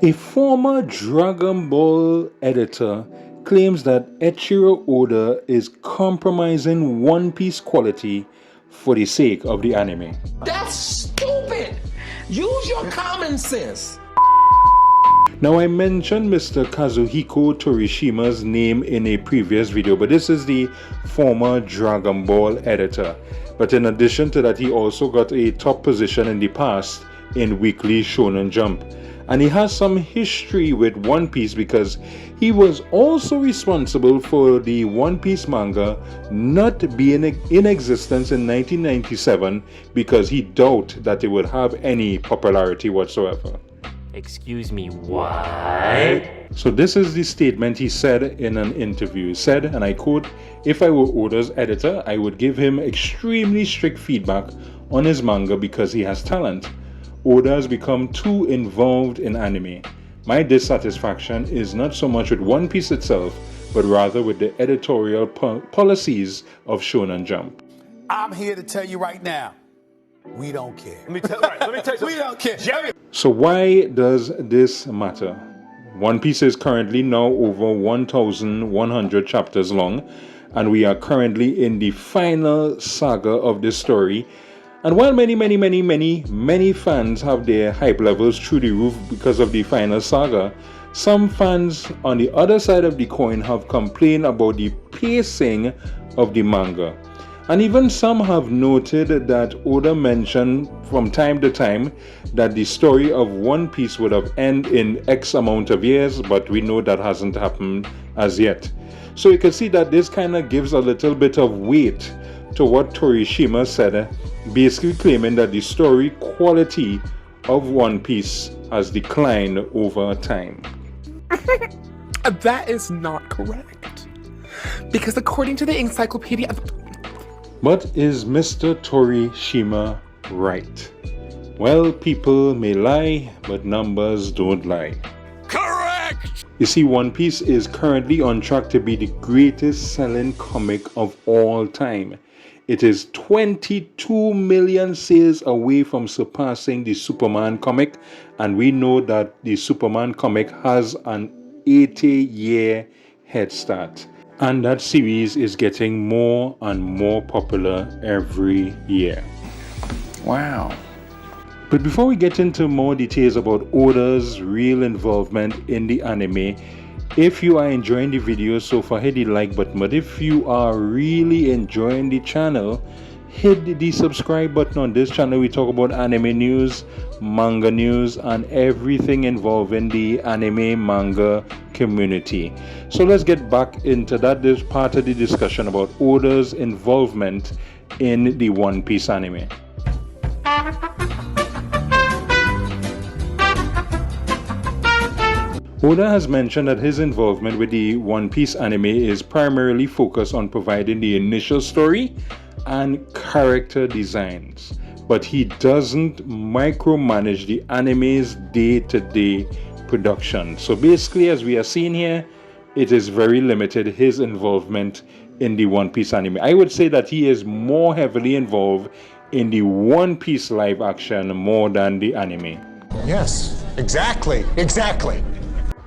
A former Dragon Ball editor claims that Eiichiro Oda is compromising One Piece quality for the sake of the anime. That's stupid! Use your common sense! Now, I mentioned Mr. Kazuhiko Torishima's name in a previous video, but this is the former Dragon Ball editor. But in addition to that, he also got a top position in the past in Weekly Shonen Jump. And he has some history with One Piece because he was also responsible for the One Piece manga not being in existence in 1997 because he doubted that it would have any popularity whatsoever. Excuse me, what? So this is the statement he said in an interview. He said, and I quote, "If I were Oda's editor, I would give him extremely strict feedback on his manga because he has talent. Oda has become too involved in anime. My dissatisfaction is not so much with One Piece itself, but rather with the editorial policies of Shonen Jump." I'm here to tell you right now, we don't care. Let me tell you We don't care. Jerry. So why does this matter? One Piece is currently now over 1,100 chapters long, and we are currently in the final saga of this story. And while many fans have their hype levels through the roof because of the final saga, some fans on the other side of the coin have complained about the pacing of the manga. And even some have noted that Oda mentioned from time to time that the story of One Piece would have ended in X amount of years, but we know that hasn't happened as yet. So you can see that this kind of gives a little bit of weight to what Torishima said, basically claiming that the story quality of One Piece has declined over time. That is not correct. Because according to the encyclopedia... But is Mr. Torishima right? Well, people may lie, but numbers don't lie. Correct! You see, One Piece is currently on track to be the greatest selling comic of all time. It is 22 million sales away from surpassing the Superman comic, and we know that the Superman comic has an 80-year head start. And that series is getting more and more popular every year. Wow. But before we get into more details about Oda's real involvement in the anime, if you are enjoying the video so far, hit the like button. But if you are really enjoying the channel, hit the subscribe button. On this channel, we talk about anime news, manga news, and everything involving the anime manga community. So let's get back into that. This part of the discussion about Oda's involvement in the One Piece anime. Oda has mentioned that his involvement with the One Piece anime is primarily focused on providing the initial story and character designs, but he doesn't micromanage the anime's day-to-day production. So basically, as we are seeing here, it is very limited, his involvement in the One Piece anime. I would say that he is more heavily involved in the One Piece live action more than the anime. Yes, exactly.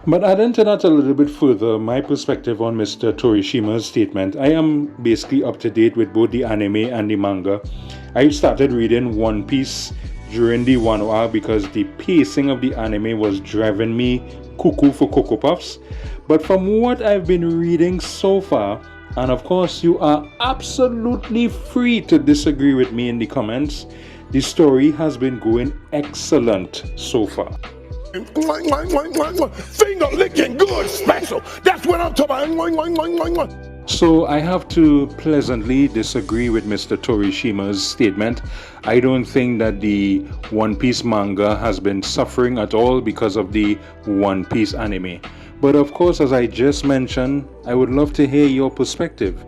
But adding to that a little bit further, my perspective on Mr. Torishima's statement, I am basically up to date with both the anime and the manga. I started reading One Piece during the 1 hour because the pacing of the anime was driving me cuckoo for Cocoa Puffs. But from what I've been reading so far, and of course you are absolutely free to disagree with me in the comments, the story has been going excellent so far. Finger licking good special. That's what I'm talking about. So I have to pleasantly disagree with Mr. Torishima's statement. I don't think that the One Piece manga has been suffering at all because of the One Piece anime. But of course, as I just mentioned, I would love to hear your perspective.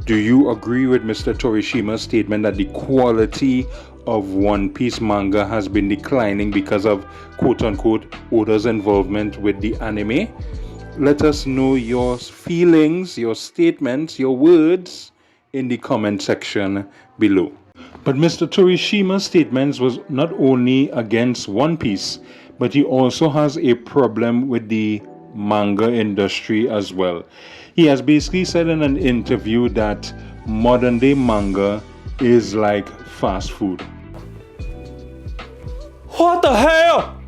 Do you agree with Mr. Torishima's statement that the quality of One Piece manga has been declining because of quote-unquote Oda's involvement with the anime? Let us know your feelings, your statements, your words in the comment section below. But Mr. Torishima's statements was not only against One Piece. but he also has a problem with the manga industry as well. He has basically said in an interview that modern day manga is like fast food. What the hell?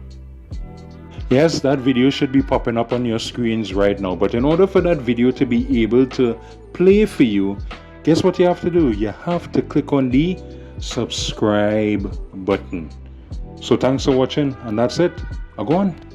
Yes, that video should be popping up on your screens right now, but in order for that video to be able to play for you, guess what you have to do? You have to click on the subscribe button. So thanks for watching, and that's it. Go on.